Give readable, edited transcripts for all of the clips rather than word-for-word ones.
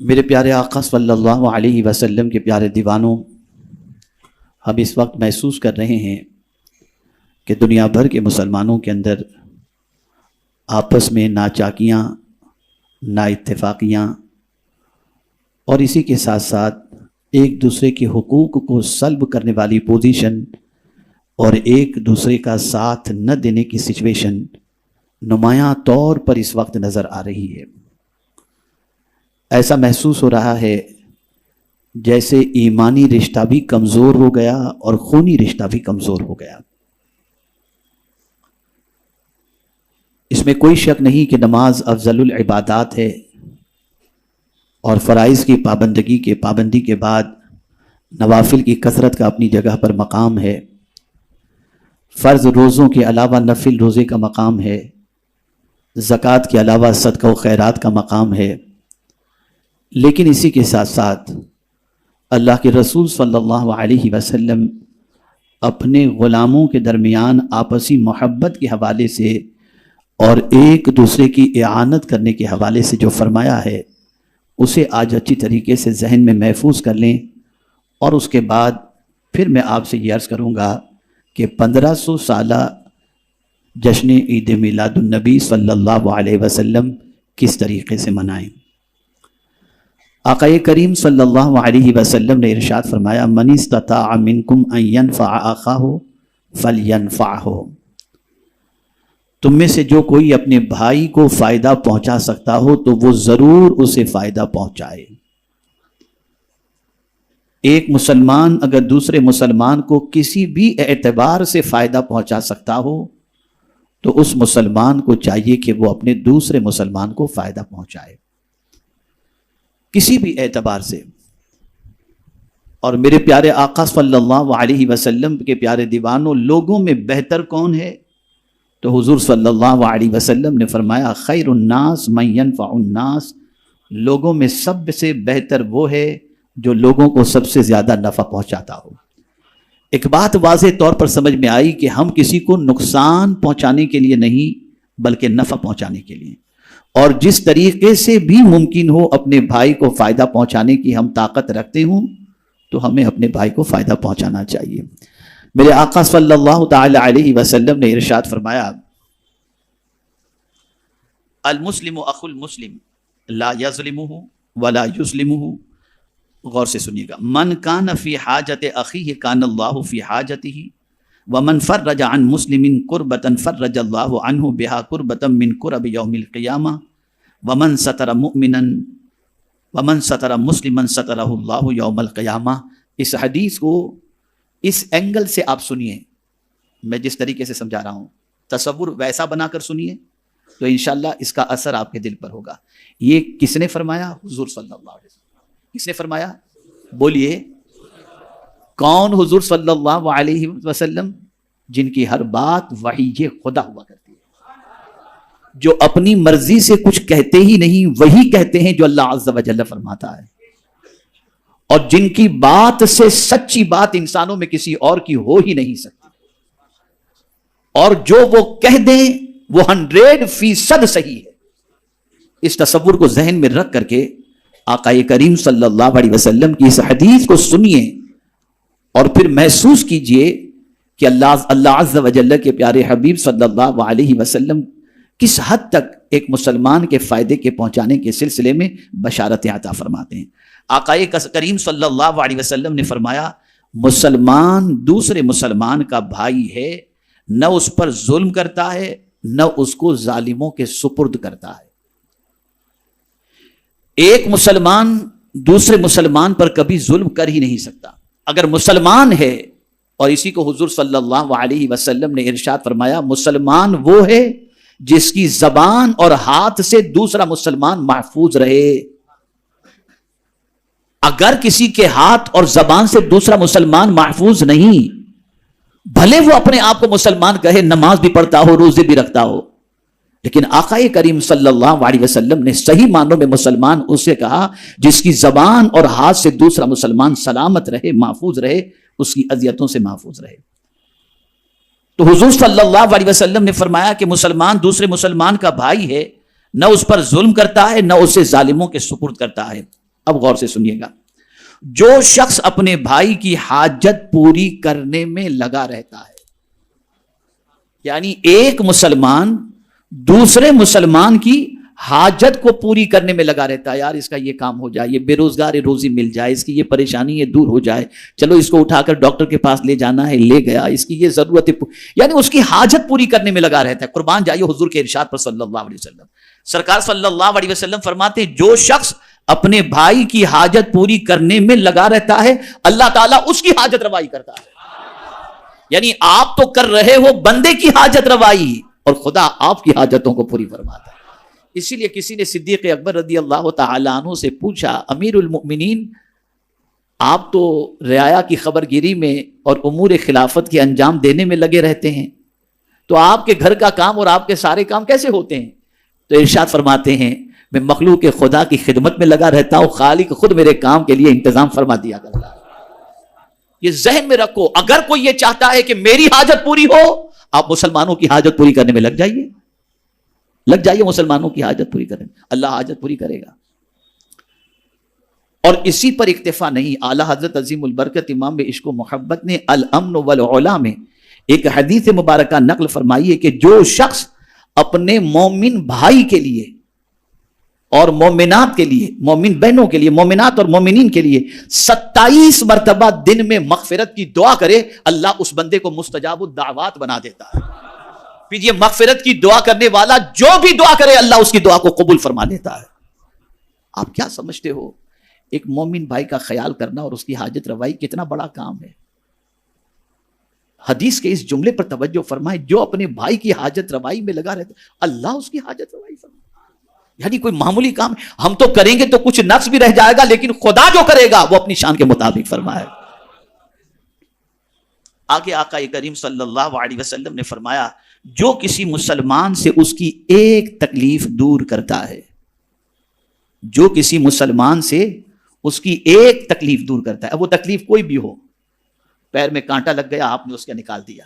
میرے پیارے آقا صلی اللہ علیہ وسلم کے پیارے دیوانوں، ہم اس وقت محسوس کر رہے ہیں کہ دنیا بھر کے مسلمانوں کے اندر آپس میں ناچاکیاں، نا اتفاقیاں اور اسی کے ساتھ ساتھ ایک دوسرے کے حقوق کو سلب کرنے والی پوزیشن اور ایک دوسرے کا ساتھ نہ دینے کی سچویشن نمایاں طور پر اس وقت نظر آ رہی ہے۔ ایسا محسوس ہو رہا ہے جیسے ایمانی رشتہ بھی کمزور ہو گیا اور خونی رشتہ بھی کمزور ہو گیا۔ اس میں کوئی شک نہیں کہ نماز افضل العبادات ہے اور فرائض کی پابندی کے بعد نوافل کی کثرت کا اپنی جگہ پر مقام ہے۔ فرض روزوں کے علاوہ نفل روزے کا مقام ہے، زکوٰۃ کے علاوہ صدقہ و خیرات کا مقام ہے، لیکن اسی کے ساتھ ساتھ اللہ کے رسول صلی اللہ علیہ وسلم اپنے غلاموں کے درمیان آپسی محبت کے حوالے سے اور ایک دوسرے کی اعانت کرنے کے حوالے سے جو فرمایا ہے اسے آج اچھی طریقے سے ذہن میں محفوظ کر لیں، اور اس کے بعد پھر میں آپ سے یہ عرض کروں گا کہ 1500 سالہ جشن عید میلاد النبی صلی اللہ علیہ وسلم کس طریقے سے منائیں۔ آقا کریم صلی اللہ علیہ وسلم نے ارشاد فرمایا، من استطاع منکم ان ينفع اخاہ فلینفعہ، تم میں سے جو کوئی اپنے بھائی کو فائدہ پہنچا سکتا ہو تو وہ ضرور اسے فائدہ پہنچائے۔ ایک مسلمان اگر دوسرے مسلمان کو کسی بھی اعتبار سے فائدہ پہنچا سکتا ہو تو اس مسلمان کو چاہیے کہ وہ اپنے دوسرے مسلمان کو فائدہ پہنچائے، کسی بھی اعتبار سے۔ اور میرے پیارے آقا صلی اللہ علیہ وسلم کے پیارے دیوانوں، لوگوں میں بہتر کون ہے؟ تو حضور صلی اللہ علیہ وسلم نے فرمایا، خیر الناس من ينفع الناس، لوگوں میں سب سے بہتر وہ ہے جو لوگوں کو سب سے زیادہ نفع پہنچاتا ہو۔ ایک بات واضح طور پر سمجھ میں آئی کہ ہم کسی کو نقصان پہنچانے کے لیے نہیں بلکہ نفع پہنچانے کے لیے، اور جس طریقے سے بھی ممکن ہو اپنے بھائی کو فائدہ پہنچانے کی ہم طاقت رکھتے ہوں تو ہمیں اپنے بھائی کو فائدہ پہنچانا چاہیے۔ میرے آقا صلی اللہ تعالی علیہ وسلم نے ارشاد فرمایا، المسلم اخو المسلم لا یظلمہ ولا یظلمہ، غور سے سنیے گا، من کان فی حاجت اخیہ کان اللہ فی حاجتہ، ومن فرج عن مسلم کربۃ فرج اللہ عنہ بہا کربۃ من کرب یوم القیامہ، ومن ستر مؤمنا ومن ستر مسلما سترہ اللہ یوم القیامہ۔ اس حدیث کو اس اینگل سے آپ سنیے، میں جس طریقے سے سمجھا رہا ہوں تصور ویسا بنا کر سنیے تو انشاءاللہ اس کا اثر آپ کے دل پر ہوگا۔ یہ کس نے فرمایا؟ حضور صلی اللہ علیہ وسلم۔ کس نے فرمایا؟ بولیے کون؟ حضور صلی اللہ علیہ وسلم، جن کی ہر بات وحی خدا ہوا کرتی ہے، جو اپنی مرضی سے کچھ کہتے ہی نہیں، وہی کہتے ہیں جو اللہ عز و جل فرماتا ہے، اور جن کی بات سے سچی بات انسانوں میں کسی اور کی ہو ہی نہیں سکتی، اور جو وہ کہہ دیں وہ 100% صحیح ہے۔ اس تصور کو ذہن میں رکھ کر کے آقا کریم صلی اللہ علیہ وسلم کی اس حدیث کو سنیے اور پھر محسوس کیجئے کہ اللہ عز و جل کے پیارے حبیب صلی اللہ علیہ وسلم کس حد تک ایک مسلمان کے فائدے کے پہنچانے کے سلسلے میں بشارت عطا فرماتے ہیں۔ آقا کریم صلی اللہ علیہ وسلم نے فرمایا، مسلمان دوسرے مسلمان کا بھائی ہے، نہ اس پر ظلم کرتا ہے نہ اس کو ظالموں کے سپرد کرتا ہے۔ ایک مسلمان دوسرے مسلمان پر کبھی ظلم کر ہی نہیں سکتا۔ اگر مسلمان ہے، اور اسی کو حضور صلی اللہ علیہ وسلم نے ارشاد فرمایا، مسلمان وہ ہے جس کی زبان اور ہاتھ سے دوسرا مسلمان محفوظ رہے۔ اگر کسی کے ہاتھ اور زبان سے دوسرا مسلمان محفوظ نہیں، بھلے وہ اپنے آپ کو مسلمان کہے، نماز بھی پڑھتا ہو، روزے بھی رکھتا ہو، لیکن آقا کریم صلی اللہ علیہ وسلم نے صحیح معنوں میں مسلمان اسے کہا جس کی زبان اور ہاتھ سے دوسرا مسلمان سلامت رہے، محفوظ رہے، اس کی اذیتوں سے محفوظ رہے۔ تو حضور صلی اللہ علیہ وسلم نے فرمایا کہ مسلمان دوسرے مسلمان کا بھائی ہے، نہ اس پر ظلم کرتا ہے نہ اسے ظالموں کے سپرد کرتا ہے۔ اب غور سے سنیے گا، جو شخص اپنے بھائی کی حاجت پوری کرنے میں لگا رہتا ہے، یعنی ایک مسلمان دوسرے مسلمان کی حاجت کو پوری کرنے میں لگا رہتا ہے، یار اس کا یہ کام ہو جائے، یہ بے روزگار روزی مل جائے، اس کی یہ پریشانی یہ دور ہو جائے، چلو اس کو اٹھا کر ڈاکٹر کے پاس لے جانا ہے، لے گیا، اس کی یہ ضرورت ہے، یعنی اس کی حاجت پوری کرنے میں لگا رہتا ہے۔ قربان جائیے حضور کے ارشاد پر صلی اللہ علیہ وسلم، سرکار صلی اللہ علیہ وسلم فرماتے ہیں جو شخص اپنے بھائی کی حاجت پوری کرنے میں لگا رہتا ہے اللہ تعالیٰ اس کی حاجت روائی کرتا ہے۔ یعنی آپ تو کر رہے ہو بندے کی حاجت روائی اور خدا آپ کی حاجتوں کو پوری فرماتا ہے۔ اسی لیے کسی نے صدیق اکبر رضی اللہ تعالیٰ عنہ سے پوچھا، امیر المؤمنین آپ تو رعایا کی خبر گیری میں اور امور خلافت کے انجام دینے میں لگے رہتے ہیں، تو آپ کے گھر کا کام اور آپ کے سارے کام کیسے ہوتے ہیں؟ تو ارشاد فرماتے ہیں میں مخلوق خدا کی خدمت میں لگا رہتا ہوں، خالق خود میرے کام کے لیے انتظام فرما دیا کرتا ہے۔ یہ ذہن میں رکھو، اگر کوئی یہ چاہتا ہے کہ میری حاجت پوری ہو، آپ مسلمانوں کی حاجت پوری کرنے میں لگ جائیے، لگ جائیے مسلمانوں کی حاجت پوری کرنے میں، اللہ حاجت پوری کرے گا۔ اور اسی پر اکتفا نہیں، اعلیٰ حضرت عظیم البرکت امام عشق و محبت نے الامن والعلا میں ایک حدیث مبارکہ نقل فرمائی ہے کہ جو شخص اپنے مومن بھائی کے لیے اور مومنات کے لیے، مومن بہنوں کے لیے، مومنات اور مومنین کے لیے 27 مرتبہ دن میں مغفرت کی دعا کرے، اللہ اس بندے کو مستجاب الدعوات بنا دیتا ہے۔ پھر یہ مغفرت کی دعا کرنے والا جو بھی دعا کرے اللہ اس کی دعا کو قبول فرما لیتا ہے۔ آپ کیا سمجھتے ہو ایک مومن بھائی کا خیال کرنا اور اس کی حاجت روائی کتنا بڑا کام ہے؟ حدیث کے اس جملے پر توجہ فرمائے، جو اپنے بھائی کی حاجت روائی میں لگا رہتا اللہ اس کی حاجت روائی فرمائے۔ یعنی کوئی معمولی کام ہم تو کریں گے تو کچھ نقص بھی رہ جائے گا، لیکن خدا جو کرے گا وہ اپنی شان کے مطابق فرمائے۔ آگے آقا کریم صلی اللہ علیہ وسلم نے فرمایا جو کسی مسلمان سے اس کی ایک تکلیف دور کرتا ہے، جو کسی مسلمان سے اس کی ایک تکلیف دور کرتا ہے، اب وہ تکلیف کوئی بھی ہو، پیر میں کانٹا لگ گیا آپ نے اس کا نکال دیا،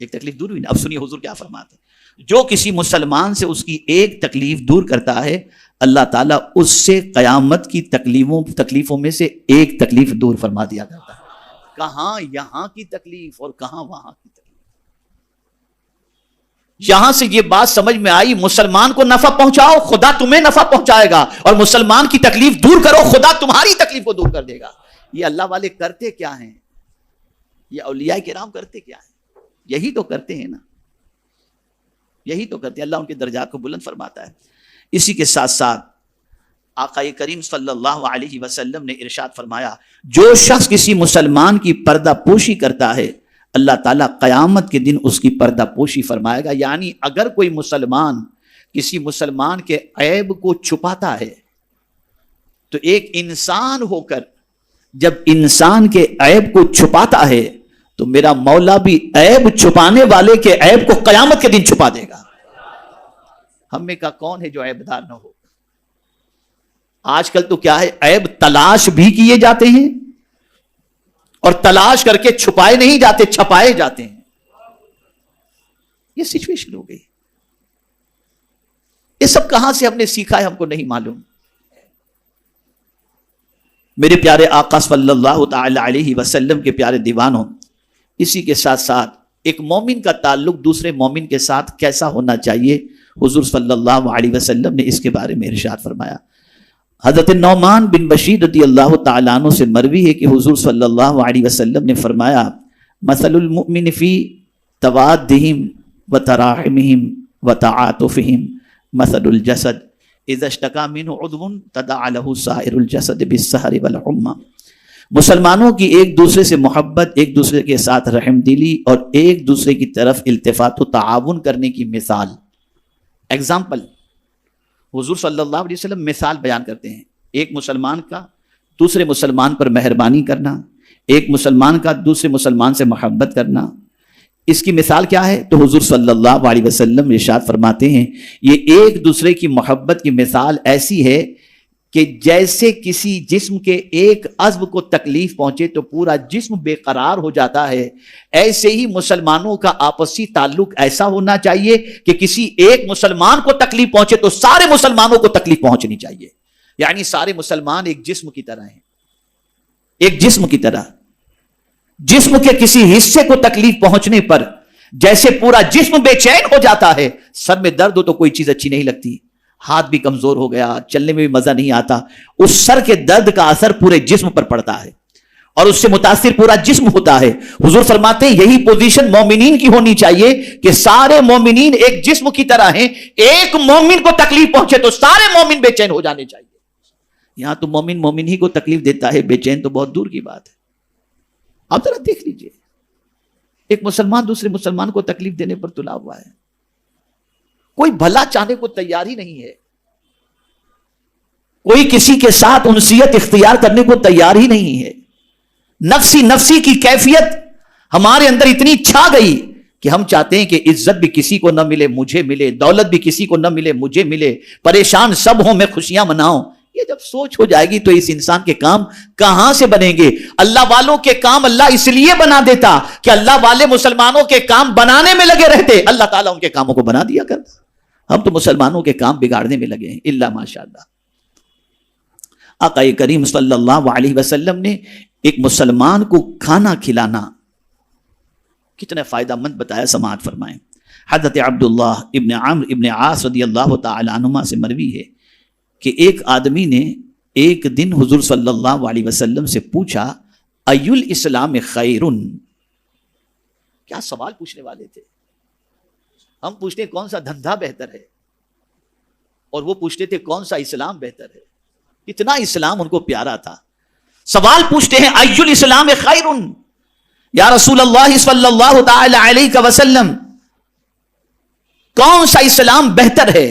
ایک تکلیف دور ہوئی نا۔ اب سنیے حضور کیا فرماتے ہیں، جو کسی مسلمان سے اس کی ایک تکلیف دور کرتا ہے اللہ تعالیٰ اس سے قیامت کی تکلیفوں میں سے ایک تکلیف دور فرما دیا کرتا ہے۔ کہاں یہاں کی تکلیف اور کہاں وہاں کی تکلیف۔ یہاں سے یہ بات سمجھ میں آئی، مسلمان کو نفع پہنچاؤ خدا تمہیں نفع پہنچائے گا، اور مسلمان کی تکلیف دور کرو خدا تمہاری تکلیف کو دور کر دے گا۔ یہ اللہ والے کرتے کیا ہیں؟ یہ اولیاء کرام کرتے کیا ہیں؟ یہی تو کرتے ہیں نا، یہی تو کرتے ہیں۔ اللہ ان کے درجات کو بلند فرماتا ہے۔ اسی کے ساتھ ساتھ آقا کریم صلی اللہ علیہ وسلم نے ارشاد فرمایا جو شخص کسی مسلمان کی پردہ پوشی کرتا ہے اللہ تعالیٰ قیامت کے دن اس کی پردہ پوشی فرمائے گا۔ یعنی اگر کوئی مسلمان کسی مسلمان کے عیب کو چھپاتا ہے تو ایک انسان ہو کر جب انسان کے عیب کو چھپاتا ہے تو میرا مولا بھی عیب چھپانے والے کے عیب کو قیامت کے دن چھپا دے گا۔ ہم میں کا کون ہے جو عیب دار نہ ہو؟ آج کل تو کیا ہے، عیب تلاش بھی کیے جاتے ہیں اور تلاش کر کے چھپائے نہیں جاتے، چھپائے جاتے ہیں۔ یہ سچویشن ہو گئی۔ یہ سب کہاں سے ہم نے سیکھا ہے ہم کو نہیں معلوم۔ میرے پیارے آقا صلی اللہ تعالی علیہ وسلم کے پیارے دیوانوں، اسی کے ساتھ ساتھ ایک مومن کا تعلق دوسرے مومن کے ساتھ کیسا ہونا چاہیے، حضور صلی اللہ علیہ وسلم نے اس کے بارے میں ارشاد فرمایا۔ حضرت نعمان بن بشیر رضی اللہ تعالیٰ عنہ سے مروی ہے کہ حضور صلی اللہ علیہ وسلم نے فرمایا مثل المؤمن فی توادہم وتراحمہم وتعاطفہم مثل الجسد اذا اشتکا منہ عضو تداعی لہ سائر الجسد بالسہر والحمى۔ مسلمانوں کی ایک دوسرے سے محبت، ایک دوسرے کے ساتھ رحم دلی اور ایک دوسرے کی طرف التفات و تعاون کرنے کی مثال، ایگزامپل حضور صلی اللہ علیہ وسلم مثال بیان کرتے ہیں۔ ایک مسلمان کا دوسرے مسلمان پر مہربانی کرنا، ایک مسلمان کا دوسرے مسلمان سے محبت کرنا، اس کی مثال کیا ہے؟ تو حضور صلی اللہ علیہ وسلم ارشاد فرماتے ہیں یہ ایک دوسرے کی محبت کی مثال ایسی ہے کہ جیسے کسی جسم کے ایک عضو کو تکلیف پہنچے تو پورا جسم بے قرار ہو جاتا ہے، ایسے ہی مسلمانوں کا آپسی تعلق ایسا ہونا چاہیے کہ کسی ایک مسلمان کو تکلیف پہنچے تو سارے مسلمانوں کو تکلیف پہنچنی چاہیے۔ یعنی سارے مسلمان ایک جسم کی طرح ہیں، ایک جسم کی طرح. جسم کے کسی حصے کو تکلیف پہنچنے پر جیسے پورا جسم بے چین ہو جاتا ہے، سر میں درد ہو تو کوئی چیز اچھی نہیں لگتی، ہاتھ بھی کمزور ہو گیا، چلنے میں بھی مزہ نہیں آتا، اس سر کے درد کا اثر پورے جسم پر پڑتا ہے اور اس سے متاثر پورا جسم ہوتا ہے. حضور فرماتے ہیں یہی پوزیشن مومنین کی ہونی چاہیے کہ سارے مومنین ایک جسم کی طرح ہیں، ایک مومن کو تکلیف پہنچے تو سارے مومن بے چین ہو جانے چاہیے. یہاں تو مومن ہی کو تکلیف دیتا ہے، بے چین تو بہت دور کی بات ہے. آپ ذرا دیکھ لیجئے، ایک مسلمان دوسرے مسلمان کو تکلیف دینے پر تلا ہوا ہے، کوئی بھلا چاہنے کو تیار ہی نہیں ہے، کوئی کسی کے ساتھ انسیت اختیار کرنے کو تیار ہی نہیں ہے. نفسی کی کیفیت ہمارے اندر اتنی چھا گئی کہ ہم چاہتے ہیں کہ عزت بھی کسی کو نہ ملے مجھے ملے، دولت بھی کسی کو نہ ملے مجھے ملے، پریشان سب ہوں میں خوشیاں مناؤں. یہ جب سوچ ہو جائے گی تو اس انسان کے کام کہاں سے بنیں گے؟ اللہ والوں کے کام اللہ اس لیے بنا دیتا کہ اللہ والے مسلمانوں کے کام بنانے میں لگے رہتے، اللہ تعالیٰ ان کے کاموں کو بنا دیا کرتا. ہم تو مسلمانوں کے کام بگاڑنے میں لگے ہیں، اللہ ماشاءاللہ. آقا کریم صلی اللہ علیہ وسلم نے ایک مسلمان کو کھانا کھلانا کتنا فائدہ مند بتایا، سماعت فرمائیں. حضرت عبداللہ ابن عمرو ابن عاص رضی اللہ تعالی عنہما سے مروی ہے کہ ایک آدمی نے ایک دن حضور صلی اللہ علیہ وسلم سے پوچھا ای الاسلام خیرن. کیا سوال پوچھنے والے تھے؟ ہم پوچھتے ہیں کون سا دھندا بہتر ہے، اور وہ پوچھتے تھے کون سا اسلام بہتر ہے. اتنا اسلام ان کو پیارا تھا. سوال پوچھتے ہیں ای الاسلام خیرن، یا رسول اللہ صلی اللہ تعالی علیہ وسلم کون سا اسلام بہتر ہے؟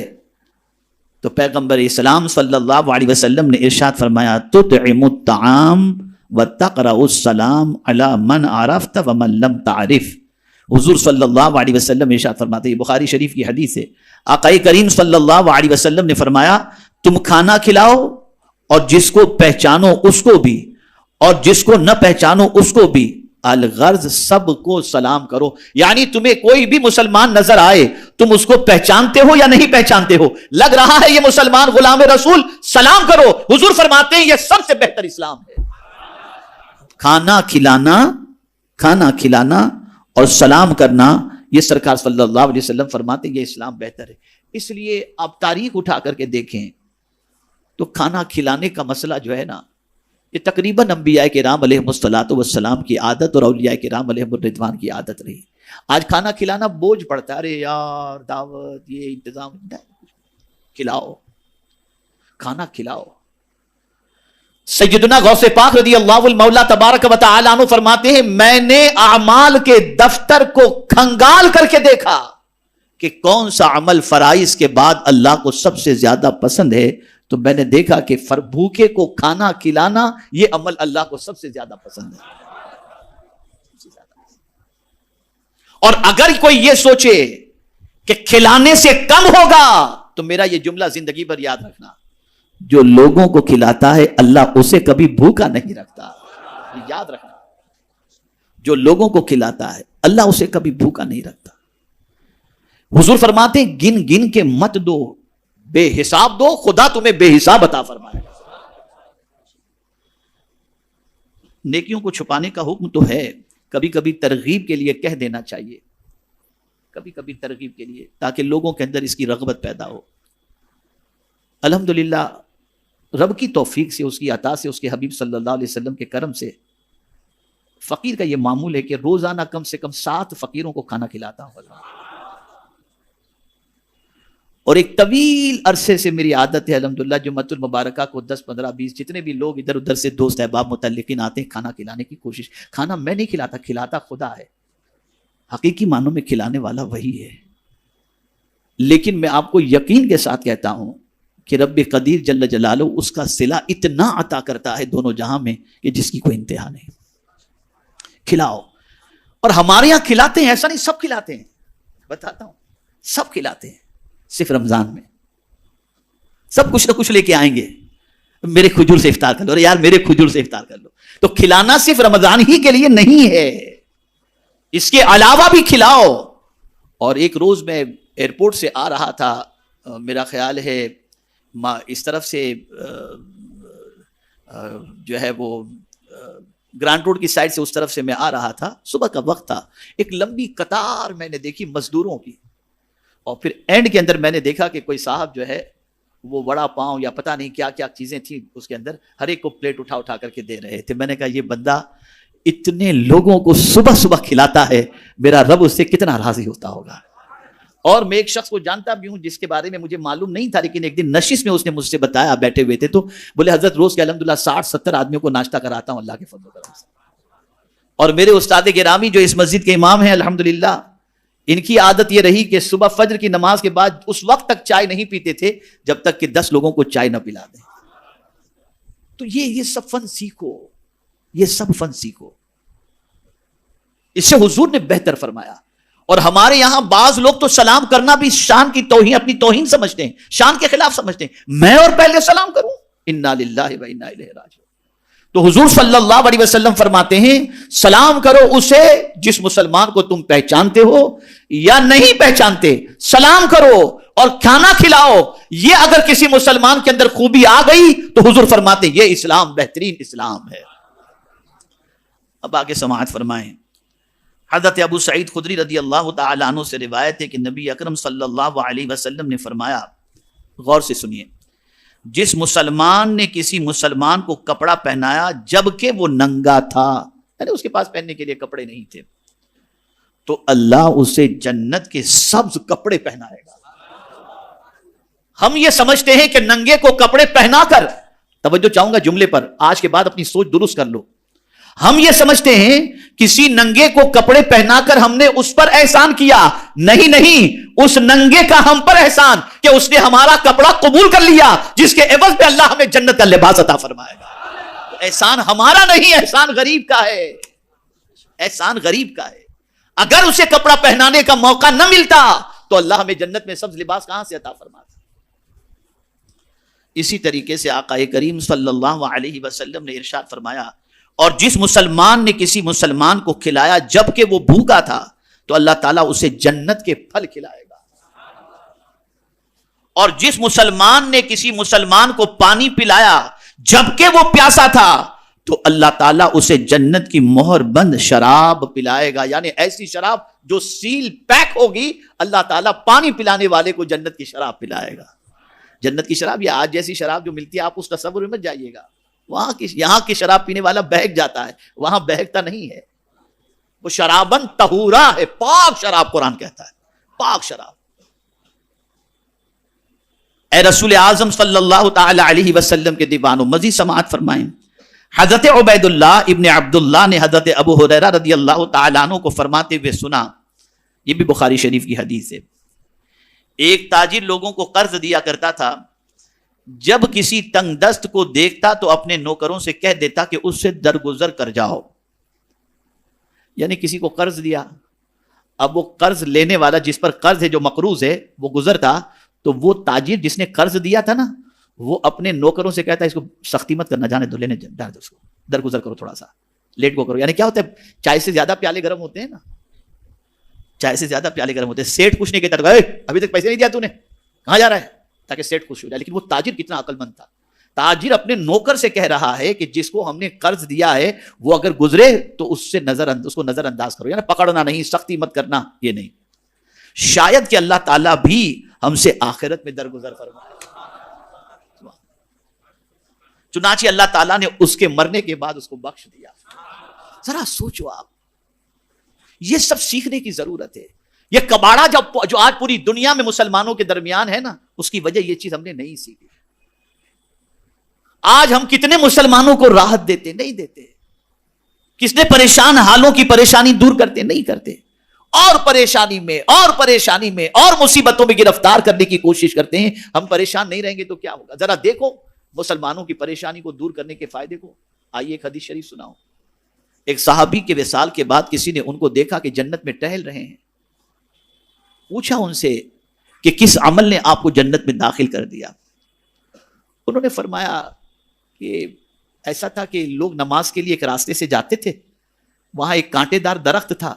تو پیغمبر اسلام صلی اللہ علیہ وسلم نے ارشاد فرمایا تطعم الطعام وتقرأ السلام علی من عرفت ومن لم تعرف. حضور صلی اللہ علیہ وسلم ارشاد فرماتے ہیں، بخاری شریف کی حدیث ہے، آقا کریم صلی اللہ علیہ وسلم نے فرمایا تم کھانا کھلاؤ اور جس کو پہچانو اس کو بھی اور جس کو نہ پہچانو اس کو بھی، الغرض سب کو سلام کرو. یعنی تمہیں کوئی بھی مسلمان نظر آئے تم اس کو پہچانتے ہو یا نہیں پہچانتے ہو، لگ رہا ہے یہ مسلمان غلام رسول، سلام کرو. حضور فرماتے ہیں یہ سب سے بہتر اسلام ہے. کھانا کھلانا اور سلام کرنا، یہ سرکار صلی اللہ علیہ وسلم فرماتے ہیں یہ اسلام بہتر ہے. اس لیے آپ تاریخ اٹھا کر کے دیکھیں تو کھانا کھلانے کا مسئلہ جو ہے نا، یہ تقریباً انبیاء کرام علیہم الصلوۃ والسلام کی عادت اور اولیاء کرام علیہم الرضوان کی عادت رہی. آج کھانا کھلانا بوجھ پڑتا ہے، ارے یار دعوت یہ انتظام، کھلاؤ کھانا کھلاؤ. سیدنا غوث پاک رضی اللہ المولا تبارک و تعالی عنہ فرماتے ہیں میں نے اعمال کے دفتر کو کھنگال کر کے دیکھا کہ کون سا عمل فرائض کے بعد اللہ کو سب سے زیادہ پسند ہے، تو میں نے دیکھا کہ بھوکے کو کھانا کھلانا یہ عمل اللہ کو سب سے زیادہ پسند ہے. اور اگر کوئی یہ سوچے کہ کھلانے سے کم ہوگا تو میرا یہ جملہ زندگی بھر یاد رکھنا، جو لوگوں کو کھلاتا ہے اللہ اسے کبھی بھوکا نہیں رکھتا. یاد رکھنا، جو لوگوں کو کھلاتا ہے اللہ اسے کبھی بھوکا نہیں رکھتا. حضور فرماتے ہیں گن گن کے مت دو، بے حساب دو، خدا تمہیں بے حساب عطا فرمائے گا. نیکیوں کو چھپانے کا حکم تو ہے، کبھی کبھی ترغیب کے لیے کہہ دینا چاہیے، کبھی کبھی ترغیب کے لیے، تاکہ لوگوں کے اندر اس کی رغبت پیدا ہو. الحمدللہ رب کی توفیق سے، اس کی عطا سے، اس کے حبیب صلی اللہ علیہ وسلم کے کرم سے فقیر کا یہ معمول ہے کہ روزانہ کم سے کم 7 فقیروں کو کھانا کھلاتا ہوں. اور ایک طویل عرصے سے میری عادت ہے الحمدللہ جمعۃ المبارکہ کو 10 15 20 جتنے بھی لوگ ادھر ادھر سے دوست احباب متعلقین آتے ہیں کھانا کھلانے کی کوشش. کھانا میں نہیں کھلاتا، کھلاتا خدا ہے، حقیقی معنوں میں کھلانے والا وہی ہے. لیکن میں آپ کو یقین کے ساتھ کہتا ہوں کہ رب قدیر جل جلالہ اس کا صلہ اتنا عطا کرتا ہے دونوں جہاں میں کہ جس کی کوئی انتہا نہیں. کھلاؤ. اور ہمارے یہاں کھلاتے ہیں، ایسا نہیں سب کھلاتے ہیں، بتاتا ہوں سب کھلاتے ہیں، صرف رمضان میں سب کچھ نہ کچھ لے کے آئیں گے، میرے کھجور سے افطار کر لو، یار میرے کھجور سے افطار کر لو. تو کھلانا صرف رمضان ہی کے لیے نہیں ہے، اس کے علاوہ بھی کھلاؤ. اور ایک روز میں ایئرپورٹ سے آ رہا تھا، میرا خیال ہے اس طرف سے جو ہے وہ گرانٹ روڈ کی سائڈ سے اس طرف سے میں آ رہا تھا، صبح کا وقت تھا، ایک لمبی قطار میں نے دیکھی مزدوروں کی، اور پھر اینڈ کے اندر میں نے دیکھا کہ کوئی صاحب جو ہے وہ وڑا پاؤں یا پتہ نہیں کیا کیا چیزیں تھیں اس کے اندر، ہر ایک کو پلیٹ اٹھا اٹھا کر کے دے رہے تھے. میں نے کہا یہ بندہ اتنے لوگوں کو صبح صبح کھلاتا ہے، میرا رب اس سے کتنا راضی ہوتا ہوگا. اور میں ایک شخص کو جانتا بھی ہوں جس کے بارے میں مجھے معلوم نہیں تھا، لیکن ایک دن نشست میں اس نے مجھ سے بتایا، بیٹھے ہوئے تھے، تو بولے حضرت روز کے الحمدللہ 60-70 آدمیوں کو ناشتہ کراتا ہوں اللہ کے فضل و کرم سے. اور میرے استاد گرامی جو اس مسجد کے امام ہیں الحمدللہ، ان کی عادت یہ رہی کہ صبح فجر کی نماز کے بعد اس وقت تک چائے نہیں پیتے تھے جب تک کہ 10 لوگوں کو چائے نہ پلا دیں. تو یہ سب فن سیکھو، یہ سب فن سیکھو. اس سے حضور نے بہتر فرمایا. اور ہمارے یہاں بعض لوگ تو سلام کرنا بھی شان کی توہین، اپنی توہین سمجھتے ہیں، شان کے خلاف سمجھتے ہیں. میں اور پہلے سلام کروں؟ انا للہ و انا الیہ راجعون. تو حضور صلی اللہ علیہ وسلم فرماتے ہیں سلام کرو اسے جس مسلمان کو تم پہچانتے ہو یا نہیں پہچانتے، سلام کرو اور کھانا کھلاؤ. یہ اگر کسی مسلمان کے اندر خوبی آ گئی تو حضور فرماتے ہیں یہ اسلام بہترین اسلام ہے. اب آگے سماعت فرمائیں. حضرت ابو سعید خدری رضی اللہ تعالی عنہ سے روایت ہے کہ نبی اکرم صلی اللہ علیہ وسلم نے فرمایا، غور سے سنیے، جس مسلمان نے کسی مسلمان کو کپڑا پہنایا جبکہ وہ ننگا تھا، یعنی اس کے پاس پہننے کے لیے کپڑے نہیں تھے، تو اللہ اسے جنت کے سبز کپڑے پہنائے گا. ہم یہ سمجھتے ہیں کہ ننگے کو کپڑے پہنا کر، توجہ چاہوں گا جملے پر، آج کے بعد اپنی سوچ درست کر لو. ہم یہ سمجھتے ہیں کسی ننگے کو کپڑے پہنا کر ہم نے اس پر احسان کیا. نہیں، اس ننگے کا ہم پر احسان کہ اس نے ہمارا کپڑا قبول کر لیا، جس کے عوض پہ اللہ ہمیں جنت کا لباس عطا فرمائے گا. احسان ہمارا نہیں، احسان غریب کا ہے، احسان غریب کا ہے. اگر اسے کپڑا پہنانے کا موقع نہ ملتا تو اللہ ہمیں جنت میں سبز لباس کہاں سے عطا فرماتا. اسی طریقے سے آقا کریم صلی اللہ علیہ وسلم نے ارشاد فرمایا، اور جس مسلمان نے کسی مسلمان کو کھلایا جبکہ وہ بھوکا تھا تو اللہ تعالیٰ اسے جنت کے پھل کھلائے گا. اور جس مسلمان نے کسی مسلمان کو پانی پلایا جبکہ وہ پیاسا تھا تو اللہ تعالیٰ اسے جنت کی مہر بند شراب پلائے گا. یعنی ایسی شراب جو سیل پیک ہوگی، اللہ تعالیٰ پانی پلانے والے کو جنت کی شراب پلائے گا. جنت کی شراب یا آج جیسی شراب جو ملتی ہے آپ اس تصور میں مت جائیے گا. یہاں کی شراب پینے والا بہک جاتا ہے، وہاں بہکتا نہیں ہے. وہ شرابن طہورا ہے، پاک شراب قرآن کہتا ہے، پاک شراب. اے رسول اعظم صلی اللہ تعالی علیہ وسلم کے دیوانوں، مزید سماعت فرمائیں. حضرت عبید اللہ ابن عبداللہ نے حضرت ابو ہریرہ رضی اللہ تعالیٰ عنہ کو فرماتے ہوئے سنا، یہ بھی بخاری شریف کی حدیث ہے. ایک تاجر لوگوں کو قرض دیا کرتا تھا، جب کسی تنگ دست کو دیکھتا تو اپنے نوکروں سے کہہ دیتا کہ اس سے درگزر کر جاؤ. یعنی کسی کو قرض دیا، اب وہ قرض لینے والا جس پر قرض ہے، جو مقروض ہے، وہ گزرتا، تو وہ تاجر جس نے قرض دیا تھا نا، وہ اپنے نوکروں سے کہتا ہے اس کو سختی مت کرنا، جانے دو، لینے ڈال دو، اس کو درگزر کرو، تھوڑا سا لیٹ گو کرو. یعنی کیا ہوتا ہے، چائے سے زیادہ پیالے گرم ہوتے ہیں نا، چائے سے زیادہ پیالے گرم ہوتے ہیں. سیٹ کچھ نہیں کہتا، ابھی تک پیسے نہیں دیا تو نے، کہاں جا رہا ہے، تاکہ سیٹ خوش ہو جائے. لیکن وہ تاجر کتنا عقل مند تھا، تاجر اپنے نوکر سے کہہ رہا ہے کہ جس کو ہم نے قرض دیا ہے وہ اگر گزرے تو اس کو نظر انداز کرو، یعنی پکڑنا نہیں، سختی مت کرنا، یہ نہیں. شاید کہ اللہ تعالیٰ بھی ہم سے آخرت میں درگزر فرمائے. چنانچہ اللہ تعالیٰ نے اس کے مرنے کے بعد اس کو بخش دیا. ذرا سوچو آپ، یہ سب سیکھنے کی ضرورت ہے. یہ کباڑا جو آج پوری دنیا میں مسلمانوں کے درمیان ہے نا، اس کی وجہ یہ چیز ہم نے نہیں سیکھی. آج ہم کتنے مسلمانوں کو راحت دیتے، نہیں دیتے. کس نے پریشان حالوں کی پریشانی دور کرتے، نہیں کرتے. اور پریشانی میں اور مصیبتوں میں گرفتار کرنے کی کوشش کرتے ہیں. ہم پریشان نہیں رہیں گے تو کیا ہوگا؟ ذرا دیکھو مسلمانوں کی پریشانی کو دور کرنے کے فائدے کو. آئیے ایک حدیث شریف سناؤ. ایک صحابی کے وصال کے بعد کسی نے ان کو دیکھا کہ جنت میں ٹہل رہے ہیں. پوچھا ان سے کہ کس عمل نے آپ کو جنت میں داخل کر دیا؟ انہوں نے فرمایا کہ ایسا تھا کہ لوگ نماز کے لیے ایک راستے سے جاتے تھے، وہاں ایک کانٹے دار درخت تھا،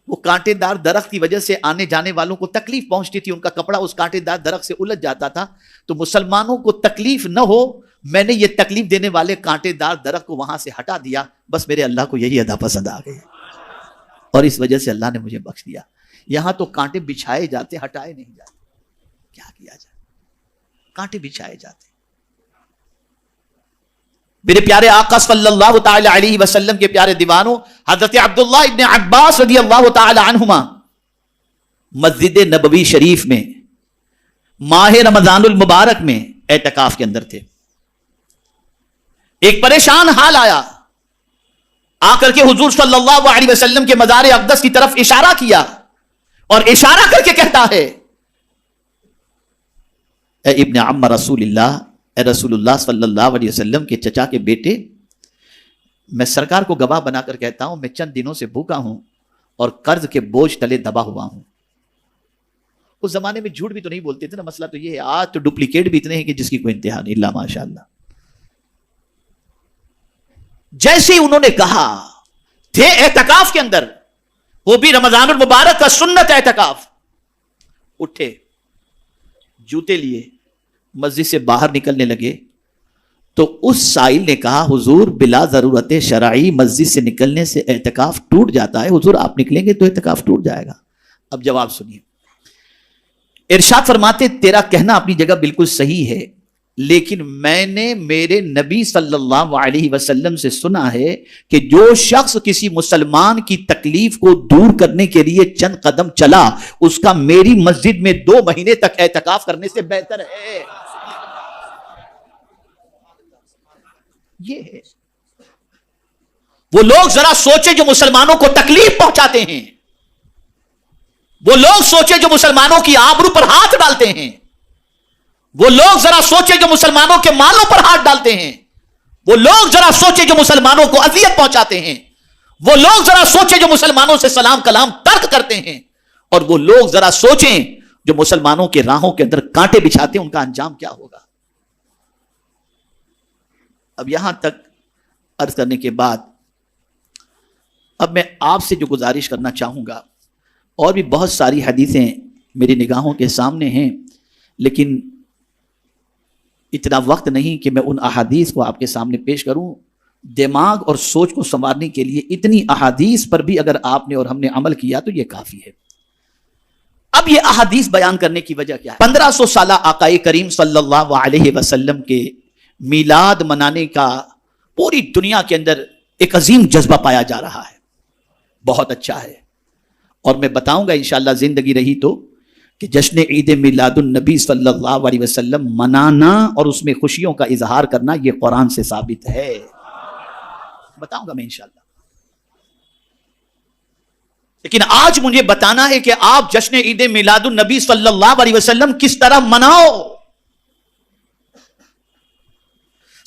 وہ کانٹے دار درخت کی وجہ سے آنے جانے والوں کو تکلیف پہنچتی تھی، ان کا کپڑا اس کانٹے دار درخت سے الجھ جاتا تھا، تو مسلمانوں کو تکلیف نہ ہو، میں نے یہ تکلیف دینے والے کانٹے دار درخت کو وہاں سے ہٹا دیا، بس میرے اللہ کو یہی ادا پسند آ گئی، اور اس وجہ سے اللہ نے مجھے بخش دیا۔ یہاں تو کانٹے بچھائے جاتے، ہٹائے نہیں جاتے، کیا کیا جائے، کانٹے بچھائے جاتے۔ میرے پیارے آقا صلی اللہ تعالی علیہ وسلم کے پیارے دیوانوں، حضرت عبداللہ ابن عباس رضی اللہ تعالی عنہما مسجد نبوی شریف میں ماہ رمضان المبارک میں اعتکاف کے اندر تھے۔ ایک پریشان حال آیا، آ کر کے حضور صلی اللہ علیہ وسلم کے مزار اقدس کی طرف اشارہ کیا اور اشارہ کر کے کہتا ہے، اے ابن عم رسول اللہ، اے رسول اللہ صلی اللہ علیہ وسلم کے چچا کے بیٹے، میں سرکار کو گواہ بنا کر کہتا ہوں، میں چند دنوں سے بھوکا ہوں اور قرض کے بوجھ تلے دبا ہوا ہوں۔ اس زمانے میں جھوٹ بھی تو نہیں بولتے تھے نا، مسئلہ تو یہ ہے، آج تو ڈپلیکیٹ بھی اتنے ہیں کہ جس کی کوئی انتہا نہیں، اللہ ماشاء اللہ۔ جیسے ہی انہوں نے کہا، تھے اعتکاف کے اندر، وہ بھی رمضان المبارک کا سنت اعتکاف، اٹھے، جوتے لیے، مسجد سے باہر نکلنے لگے تو اس سائل نے کہا، حضور بلا ضرورت شرعی مسجد سے نکلنے سے اعتکاف ٹوٹ جاتا ہے، حضور آپ نکلیں گے تو اعتکاف ٹوٹ جائے گا۔ اب جواب سنیے، ارشاد فرماتے، تیرا کہنا اپنی جگہ بالکل صحیح ہے، لیکن میں نے میرے نبی صلی اللہ علیہ وسلم سے سنا ہے کہ جو شخص کسی مسلمان کی تکلیف کو دور کرنے کے لیے چند قدم چلا، اس کا میری مسجد میں 2 مہینے تک اعتکاف کرنے سے بہتر ہے۔ یہ ہے، وہ لوگ ذرا سوچیں جو مسلمانوں کو تکلیف پہنچاتے ہیں، وہ لوگ سوچیں جو مسلمانوں کی آبرو پر ہاتھ ڈالتے ہیں، وہ لوگ ذرا سوچیں جو مسلمانوں کے مالوں پر ہاتھ ڈالتے ہیں، وہ لوگ ذرا سوچیں جو مسلمانوں کو اذیت پہنچاتے ہیں، وہ لوگ ذرا سوچیں جو مسلمانوں سے سلام کلام ترک کرتے ہیں، اور وہ لوگ ذرا سوچیں جو مسلمانوں کے راہوں کے اندر کانٹے بچھاتے ہیں، ان کا انجام کیا ہوگا۔ اب یہاں تک عرض کرنے کے بعد اب میں آپ سے جو گزارش کرنا چاہوں گا، اور بھی بہت ساری حدیثیں میری نگاہوں کے سامنے ہیں، لیکن اتنا وقت نہیں کہ میں ان احادیث کو آپ کے سامنے پیش کروں۔ دماغ اور سوچ کو سنوارنے کے لیے اتنی احادیث پر بھی اگر آپ نے اور ہم نے عمل کیا تو یہ کافی ہے۔ اب یہ احادیث بیان کرنے کی وجہ کیا ہے؟ 1500 سالہ آقا کریم صلی اللہ علیہ وسلم کے میلاد منانے کا پوری دنیا کے اندر ایک عظیم جذبہ پایا جا رہا ہے، بہت اچھا ہے، اور میں بتاؤں گا انشاءاللہ زندگی رہی تو کہ جشن عید میلاد النبی صلی اللہ علیہ وسلم منانا اور اس میں خوشیوں کا اظہار کرنا یہ قرآن سے ثابت ہے، بتاؤں گا میں انشاءاللہ۔ لیکن آج مجھے بتانا ہے کہ آپ جشن عید میلاد النبی صلی اللہ علیہ وسلم کس طرح مناؤ۔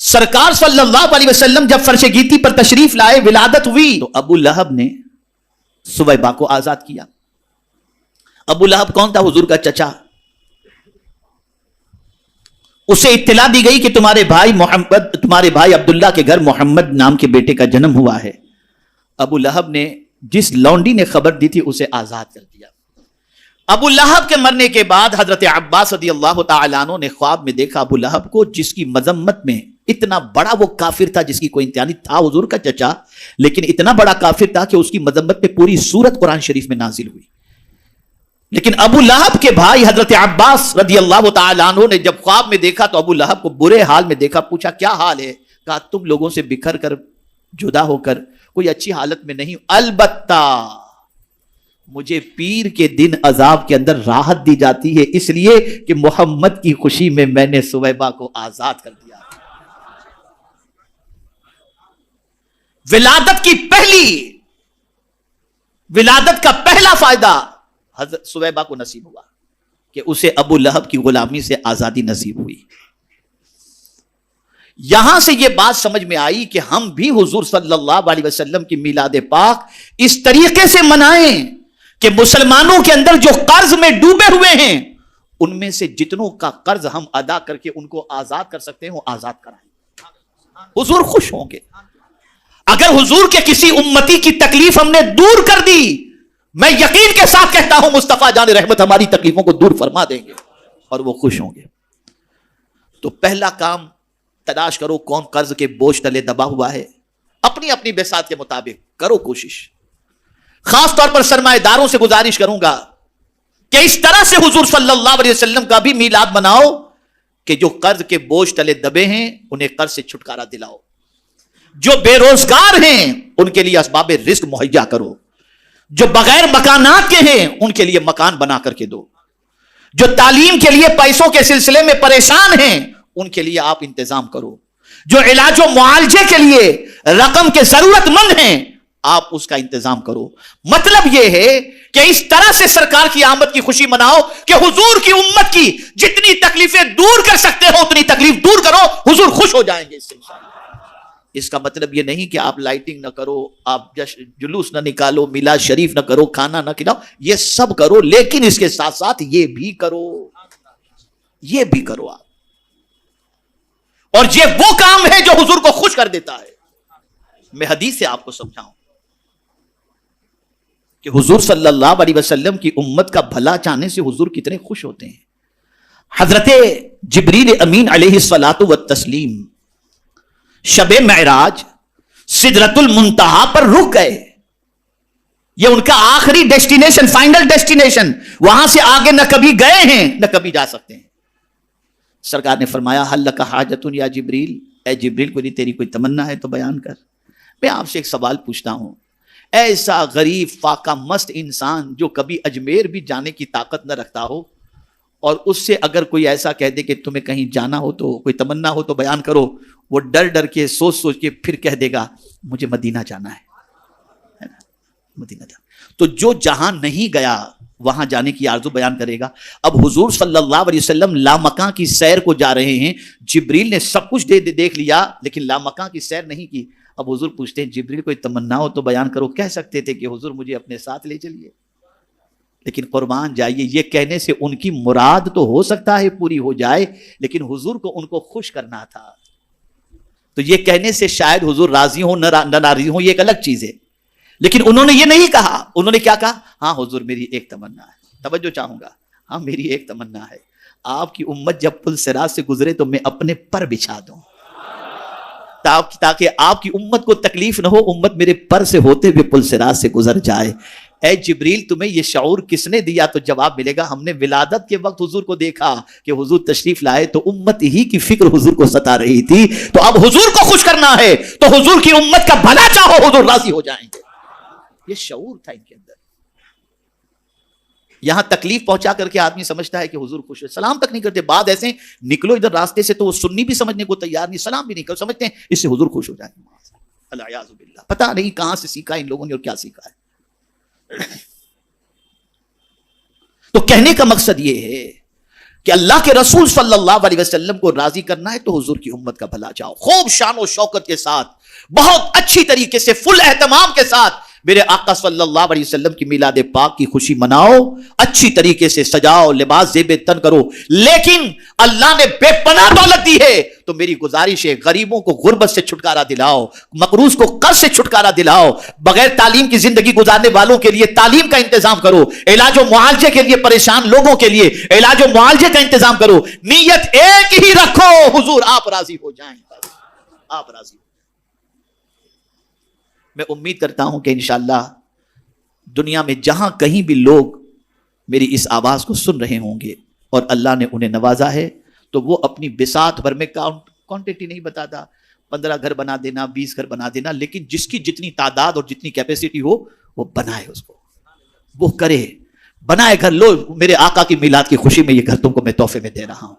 سرکار صلی اللہ علیہ وسلم جب فرش گیتی پر تشریف لائے، ولادت ہوئی، تو ابو لہب نے سویبہ کو آزاد کیا۔ ابو لہب کون تھا؟ حضور کا چچا۔ اسے اطلاع دی گئی کہ تمہارے بھائی عبداللہ کے گھر محمد نام کے بیٹے کا جنم ہوا ہے۔ ابو لہب نے، جس لونڈی نے خبر دی تھی، اسے آزاد کر دیا۔ ابو لہب کے مرنے کے بعد حضرت عباس رضی اللہ تعالیٰ عنہ نے خواب میں دیکھا ابو لہب کو، جس کی مذمت میں، اتنا بڑا وہ کافر تھا جس کی کوئی انتہا نہیں، تھا حضور کا چچا، لیکن اتنا بڑا کافر تھا کہ اس کی مذمت میں پوری سورت قرآن شریف میں نازل ہوئی۔ لیکن ابو لہب کے بھائی حضرت عباس رضی اللہ تعالیٰ عنہ نے جب خواب میں دیکھا تو ابو لہب کو برے حال میں دیکھا، پوچھا کیا حال ہے؟ کہا تم لوگوں سے بکھر کر، جدا ہو کر کوئی اچھی حالت میں نہیں، البتہ مجھے پیر کے دن عذاب کے اندر راحت دی جاتی ہے، اس لیے کہ محمد کی خوشی میں نے سویبہ کو آزاد کر دیا۔ ولادت کا پہلا فائدہ حضرت سویبہ کو نصیب ہوا کہ اسے ابو لہب کی غلامی سے آزادی نصیب ہوئی۔ یہاں سے یہ بات سمجھ میں آئی کہ ہم بھی حضور صلی اللہ علیہ وسلم کی میلاد پاک اس طریقے سے منائیں کہ مسلمانوں کے اندر جو قرض میں ڈوبے ہوئے ہیں، ان میں سے جتنوں کا قرض ہم ادا کر کے ان کو آزاد کر سکتے ہیں وہ آزاد کرائیں۔ حضور خوش ہوں گے۔ اگر حضور کے کسی امتی کی تکلیف ہم نے دور کر دی میں یقین کے ساتھ کہتا ہوں مصطفیٰ جان رحمت ہماری تکلیفوں کو دور فرما دیں گے اور وہ خوش ہوں گے. تو پہلا کام تلاش کرو کون قرض کے بوجھ تلے دبا ہوا ہے. اپنی اپنی بساط کے مطابق کرو کوشش. خاص طور پر سرمایہ داروں سے گزارش کروں گا کہ اس طرح سے حضور صلی اللہ علیہ وسلم کا بھی میلاد مناؤ کہ جو قرض کے بوجھ تلے دبے ہیں انہیں قرض سے چھٹکارا دلاؤ. جو بے روزگار ہیں ان کے لیے اسباب رزق مہیا کرو. جو بغیر مکانات کے ہیں ان کے لیے مکان بنا کر کے دو. جو تعلیم کے لیے پیسوں کے سلسلے میں پریشان ہیں ان کے لیے آپ انتظام کرو. جو علاج و معالجے کے لیے رقم کے ضرورت مند ہیں آپ اس کا انتظام کرو. مطلب یہ ہے کہ اس طرح سے سرکار کی آمد کی خوشی مناؤ کہ حضور کی امت کی جتنی تکلیفیں دور کر سکتے ہو اتنی تکلیف دور کرو. حضور خوش ہو جائیں گے اس سے. اس کا مطلب یہ نہیں کہ آپ لائٹنگ نہ کرو, آپ جلوس نہ نکالو, میلاد شریف نہ کرو, کھانا نہ کھلاؤ. یہ سب کرو لیکن اس کے ساتھ ساتھ یہ بھی کرو, یہ بھی کرو آپ. اور یہ وہ کام ہے جو حضور کو خوش کر دیتا ہے. میں حدیث سے آپ کو سمجھاؤں کہ حضور صلی اللہ علیہ وسلم کی امت کا بھلا چاہنے سے حضور کتنے خوش ہوتے ہیں. حضرت جبریل امین علیہ الصلاۃ والتسلیم شب معراج سدرۃ المنتہا پر رک گئے. یہ ان کا آخری ڈیسٹینیشن, فائنل ڈیسٹینیشن. وہاں سے آگے نہ کبھی گئے ہیں نہ کبھی جا سکتے ہیں. سرکار نے فرمایا حل لک حاجۃ یا جبریل, اے جبریل کوئی تیری کوئی تمنا ہے تو بیان کر. میں آپ سے ایک سوال پوچھتا ہوں, ایسا غریب فاقہ مست انسان جو کبھی اجمیر بھی جانے کی طاقت نہ رکھتا ہو اور اس سے اگر کوئی ایسا کہہ دے کہ تمہیں کہیں جانا ہو تو کوئی تمنا ہو تو بیان کرو, وہ ڈر ڈر کے سوچ سوچ کے پھر کہہ دے گا مجھے مدینہ جانا ہے, مدینہ جانا. تو جو جہاں نہیں گیا وہاں جانے کی آرزو بیان کرے گا. اب حضور صلی اللہ علیہ وسلم لامکاں کی سیر کو جا رہے ہیں. جبریل نے سب کچھ دیکھ لیا لیکن لامکاں کی سیر نہیں کی. اب حضور پوچھتے ہیں جبریل کوئی تمنا ہو تو بیان کرو. کہہ سکتے تھے کہ حضور مجھے اپنے ساتھ لے چلیے, لیکن قربان جائیے یہ کہنے سے ان کی مراد تو ہو سکتا ہے پوری ہو جائے لیکن حضور کو ان کو خوش کرنا تھا. تو یہ کہنے سے شاید حضور راضی ہوں نہ راضی ہوں یہ ایک الگ چیز ہے, لیکن انہوں نے یہ نہیں کہا. انہوں نے کیا کہا, ہاں حضور میری ایک تمنا ہے. توجہ چاہوں گا, ہاں میری ایک تمنا ہے آپ کی امت جب پل صراط سے گزرے تو میں اپنے پر بچھا دوں تاکہ آپ کی امت کو تکلیف نہ ہو, امت میرے پر سے ہوتے ہوئے پل صراط سے گزر جائے. اے جبریل تمہیں یہ شعور کس نے دیا؟ تو جواب ملے گا ہم نے ولادت کے وقت حضور کو دیکھا کہ حضور تشریف لائے تو امت ہی کی فکر حضور کو ستا رہی تھی. تو اب حضور کو خوش کرنا ہے تو حضور کی امت کا بھلا چاہو, حضور راضی ہو جائیں گے. یہ شعور تھا ان کے اندر. یہاں تکلیف پہنچا کر کے آدمی سمجھتا ہے کہ حضور خوش ہے, سلام تک نہیں کرتے. بعد ایسے نکلو ادھر راستے سے تو وہ سنی بھی سمجھنے کو تیار نہیں, سلام بھی نہیں کر, سمجھتے ہیں اس سے حضور خوش ہو جائیں گے. الیاذ باللہ. پتہ نہیں کہاں سے سیکھا ان لوگوں نے اور کیا سیکھا ہے. تو کہنے کا مقصد یہ ہے کہ اللہ کے رسول صلی اللہ علیہ وسلم کو راضی کرنا ہے تو حضور کی امت کا بھلا چاہو. خوب شان و شوکت کے ساتھ, بہت اچھی طریقے سے, فل اہتمام کے ساتھ میرے آقا صلی اللہ علیہ وسلم کی میلاد پاک کی خوشی مناؤ. اچھی طریقے سے سجاؤ, لباس زیب تن کرو. لیکن اللہ نے بے پناہ دولت دی ہے تو میری گزارش ہے غریبوں کو غربت سے چھٹکارا دلاؤ, مقروض کو قرض سے چھٹکارا دلاؤ, بغیر تعلیم کی زندگی گزارنے والوں کے لیے تعلیم کا انتظام کرو, علاج و معالجے کے لیے پریشان لوگوں کے لیے علاج و معالجے کا انتظام کرو. نیت ایک ہی رکھو, حضور آپ راضی ہو جائیں, آپ راضی. میں امید کرتا ہوں کہ انشاءاللہ دنیا میں جہاں کہیں بھی لوگ میری اس آواز کو سن رہے ہوں گے اور اللہ نے انہیں نوازا ہے تو وہ اپنی بساط بھر میں کوانٹٹی نہیں بتاتا, 15 گھر بنا دینا, 20 گھر بنا دینا, لیکن جس کی جتنی تعداد اور جتنی کیپیسٹی ہو وہ بنائے, اس کو وہ کرے, بنائے گھر. لو میرے آقا کی میلاد کی خوشی میں یہ گھر تم کو میں تحفے میں دے رہا ہوں.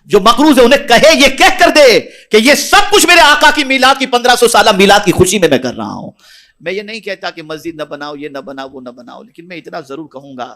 جو مقروض ہے انہیں کہے, یہ کہہ کر دے کہ یہ سب کچھ میرے آقا کی میلاد کی 1500 سالہ میلاد کی خوشی میں کر رہا ہوں. میں یہ نہیں کہتا کہ مسجد نہ بناؤ, یہ نہ بناؤ, وہ نہ بناؤ, لیکن میں اتنا ضرور کہوں گا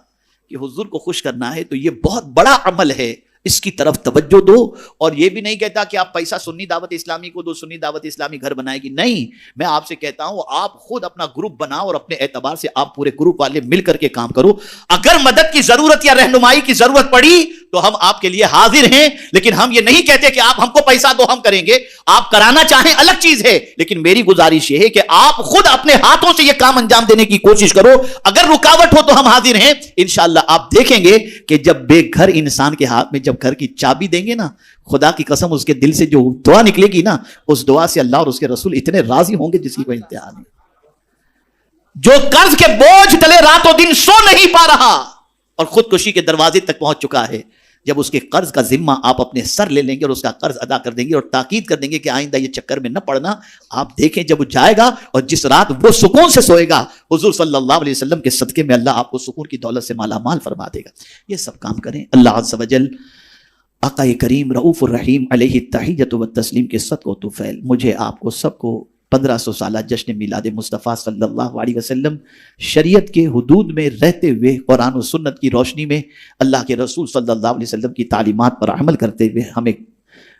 کہ حضور کو خوش کرنا ہے تو یہ بہت بڑا عمل ہے, اس کی طرف توجہ دو. اور یہ بھی نہیں کہتا کہ آپ پیسہ سنی دعوت اسلامی کو دو, سنی دعوت اسلامی گھر بنائے گی, نہیں. میں آپ سے کہتا ہوں آپ خود اپنا گروپ بناؤ اور اپنے اعتبار سے آپ پورے گروپ والے مل کر کے کام کرو. اگر مدد کی ضرورت یا رہنمائی کی ضرورت پڑی تو ہم آپ کے لیے حاضر ہیں، لیکن ہم یہ نہیں کہتے کہ آپ ہم کو پیسہ دو ہم کریں گے. آپ کرانا چاہیں الگ چیز ہے، لیکن میری گزارش یہ ہے کہ آپ خود اپنے ہاتھوں سے یہ کام انجام دینے کی کوشش کرو. اگر رکاوٹ ہو تو ہم حاضر ہیں. انشاءاللہ آپ دیکھیں گے کہ جب بے گھر انسان کے ہاتھ میں جب گھر کی چابی دیں گے نا، خدا کی قسم اس کے دل سے جو دعا نکلے گی نا، اس دعا سے اللہ اور اس کے رسول اتنے راضی ہوں گے جس کی کوئی انتہا نہیں. جو قرض کے بوجھ تلے رات و دن سو نہیں پا رہا اور خودکشی کے دروازے تک پہنچ چکا ہے، جب اس کے قرض کا ذمہ آپ اپنے سر لے لیں گے اور اس کا قرض ادا کر دیں گے اور تاکید کر دیں گے کہ آئندہ یہ چکر میں نہ پڑنا، آپ دیکھیں جب وہ جائے گا اور جس رات وہ سکون سے سوئے گا، حضور صلی اللہ علیہ وسلم کے صدقے میں اللہ آپ کو سکون کی دولت سے مالا مال فرما دے گا. یہ سب کام کریں. اللہ عز و جل آقا کریم رؤوف الرحیم علیہ التحیۃ والتسلیم کے صدقہ و طفیل مجھے آپ کو سب کو 1500 سالہ جشن میلاد مصطفیٰ صلی اللہ علیہ وسلم شریعت کے حدود میں رہتے ہوئے قرآن و سنت کی روشنی میں اللہ کے رسول صلی اللہ علیہ وسلم کی تعلیمات پر عمل کرتے ہوئے ہمیں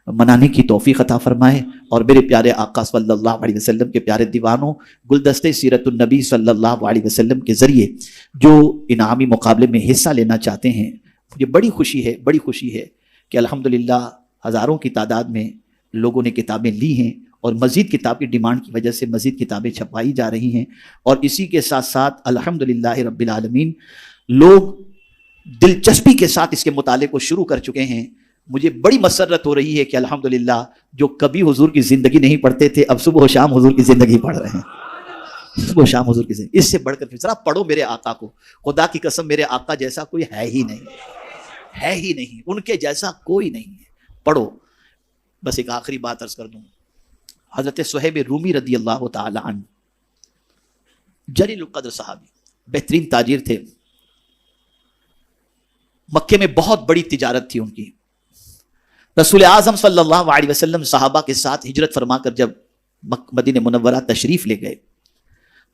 منانے کی توفیق عطا فرمائے. اور میرے پیارے آقا صلی اللہ علیہ وسلم کے پیارے دیوانوں، گلدستے سیرت النبی صلی اللہ علیہ وسلم کے ذریعے جو انعامی مقابلے میں حصہ لینا چاہتے ہیں، مجھے بڑی خوشی ہے کہ الحمدللہ ہزاروں کی تعداد میں لوگوں نے کتابیں لی ہیں اور مزید کتاب کی ڈیمانڈ کی وجہ سے مزید کتابیں چھپائی جا رہی ہیں. اور اسی کے ساتھ ساتھ الحمدللہ رب العالمین لوگ دلچسپی کے ساتھ اس کے مطالعے کو شروع کر چکے ہیں. مجھے بڑی مسرت ہو رہی ہے کہ الحمدللہ جو کبھی حضور کی زندگی نہیں پڑھتے تھے اب صبح و شام حضور کی زندگی پڑھ رہے ہیں. صبح و شام حضور کی زندگی، اس سے بڑھ کر ذرا پڑھو میرے آقا کو. خدا کی قسم میرے آقا جیسا کوئی ہے ہی نہیں، ان کے جیسا کوئی نہیں ہے. پڑھو. بس ایک آخری بات عرض کر دوں، حضرت صہیب رومی رضی اللہ تعالی عنہ جلیل القدر صحابی، بہترین تاجر تھے. مکے میں بہت بڑی تجارت تھی ان کی. رسول اعظم صلی اللہ علیہ وسلم صحابہ کے ساتھ ہجرت فرما کر جب مدینہ منورہ تشریف لے گئے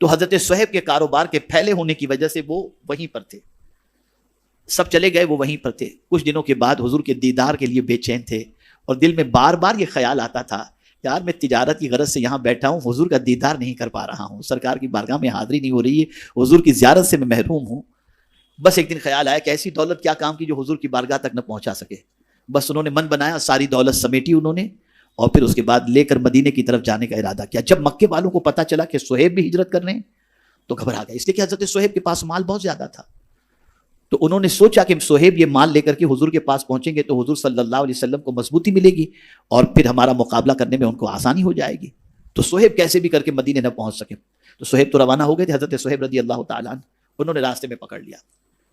تو حضرت صہیب کے کاروبار کے پھیلے ہونے کی وجہ سے وہ وہیں پر تھے. سب چلے گئے، وہ وہیں پر تھے. کچھ دنوں کے بعد حضور کے دیدار کے لیے بے چین تھے اور دل میں بار بار یہ خیال آتا تھا، یار میں تجارت کی غرض سے یہاں بیٹھا ہوں، حضور کا دیدار نہیں کر پا رہا ہوں، سرکار کی بارگاہ میں حاضری نہیں ہو رہی ہے، حضور کی زیارت سے میں محروم ہوں. بس ایک دن خیال آیا کہ ایسی دولت کیا کام کی جو حضور کی بارگاہ تک نہ پہنچا سکے. بس انہوں نے من بنایا، ساری دولت سمیٹی انہوں نے اور پھر اس کے بعد لے کر مدینے کی طرف جانے کا ارادہ کیا. جب مکے والوں کو پتہ چلا کہ صہیب بھی ہجرت کر رہے ہیں تو گھبرا گئے، اس لیے کہ حضرت صہیب کے پاس مال بہت زیادہ تھا. تو انہوں نے سوچا کہ صہیب یہ مال لے کر کے حضور کے پاس پہنچیں گے تو حضور صلی اللہ علیہ وسلم کو مضبوطی ملے گی اور پھر ہمارا مقابلہ کرنے میں ان کو آسانی ہو جائے گی. تو صہیب کیسے بھی کر کے مدینے نہ پہنچ سکے. تو صہیب تو روانہ ہو گئے تھے. حضرت صہیب رضی اللہ تعالیٰ عنہ انہوں نے راستے میں پکڑ لیا.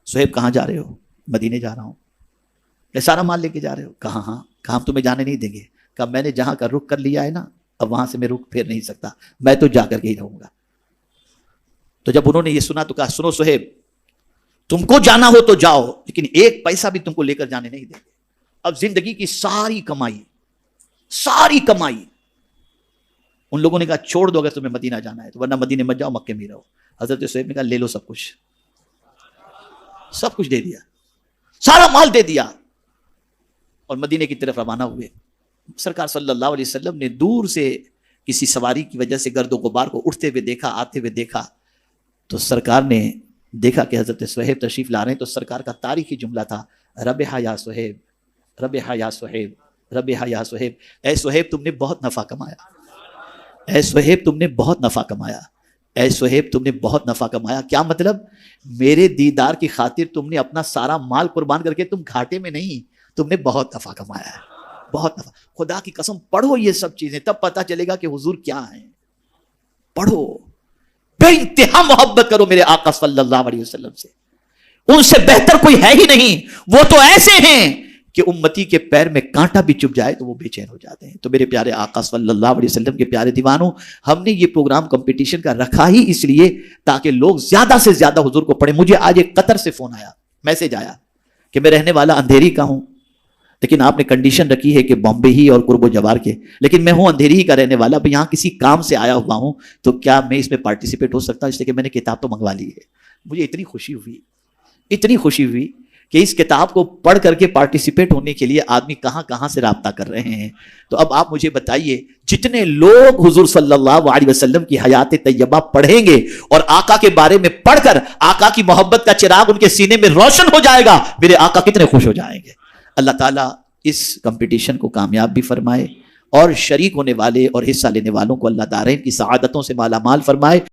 صہیب کہاں جا رہے ہو؟ مدینے جا رہا ہوں. سارا مال لے کے جا رہے ہو؟ کہاں؟ ہاں. کہاں ہم تمہیں جانے نہیں دیں گے. کہا میں نے جہاں کا رخ کر لیا ہے نا اب وہاں سے میں رخ پھیر نہیں سکتا، میں تو جا کر کے ہی رہوں گا. تو جب انہوں نے یہ سنا تو کہا سنو صہیب، تم کو جانا ہو تو جاؤ لیکن ایک پیسہ بھی تم کو لے کر جانے نہیں دیں گے. اب زندگی کی ساری کمائی ان لوگوں نے کہا چھوڑ دو اگر تمہیں مدینہ جانا ہے تو، ورنہ مدینے مت جاؤ، مکے میں رہو. حضرت صہیب نے کہا لے لو سب کچھ دے دیا، سارا مال دے دیا اور مدینے کی طرف روانہ ہوئے. سرکار صلی اللہ علیہ وسلم نے دور سے کسی سواری کی وجہ سے گرد و غبار کو اٹھتے ہوئے دیکھا، آتے ہوئے دیکھا تو سرکار نے دیکھا کہ حضرت صہیب تشریف لا رہے ہیں. تو سرکار کا تاریخی جملہ تھا ربح یا صہیب، ربح یا صہیب، ربح یا صہیب. اے صہیب تم نے بہت نفع کمایا، اے صہیب تم نے بہت نفع کمایا، اے صہیب تم نے بہت نفع کمایا. کیا مطلب؟ میرے دیدار کی خاطر تم نے اپنا سارا مال قربان کر کے تم گھاٹے میں نہیں، تم نے بہت نفع کمایا ہے، بہت نفع. خدا کی قسم پڑھو یہ سب چیزیں، تب پتہ چلے گا کہ حضور کیا ہیں. پڑھو، بے انتہا محبت کرو میرے آقا صلی اللہ علیہ وسلم سے. ان سے بہتر کوئی ہے ہی نہیں. وہ تو ایسے ہیں کہ امتی کے پیر میں کانٹا بھی چبھ جائے تو وہ بے چین ہو جاتے ہیں. تو میرے پیارے آقا صلی اللہ علیہ وسلم کے پیارے دیوانوں، ہم نے یہ پروگرام کمپٹیشن کا رکھا ہی اس لیے تاکہ لوگ زیادہ سے زیادہ حضور کو پڑھیں. مجھے آج ایک قطر سے فون آیا، میسج آیا کہ میں رہنے والا اندھیری کا ہوں لیکن آپ نے کنڈیشن رکھی ہے کہ بامبے ہی اور قرب و جوار کے، لیکن میں ہوں اندھیری ہی کا رہنے والا، اب یہاں کسی کام سے آیا ہوا ہوں تو کیا میں اس میں پارٹیسپیٹ ہو سکتا ہوں؟ اس لیے کہ میں نے کتاب تو منگوا لی ہے. مجھے اتنی خوشی ہوئی کہ اس کتاب کو پڑھ کر کے پارٹیسپیٹ ہونے کے لیے آدمی کہاں سے رابطہ کر رہے ہیں. تو اب آپ مجھے بتائیے، جتنے لوگ حضور صلی اللہ علیہ وسلم کی حیات طیبہ پڑھیں گے اور آقا کے بارے میں پڑھ کر آقا کی محبت کا چراغ ان کے سینے میں روشن ہو جائے گا، میرے آقا کتنے خوش ہو جائیں گے. اللہ تعالیٰ اس کمپٹیشن کو کامیاب بھی فرمائے اور شریک ہونے والے اور حصہ لینے والوں کو اللہ دارین کی سعادتوں سے مالا مال فرمائے.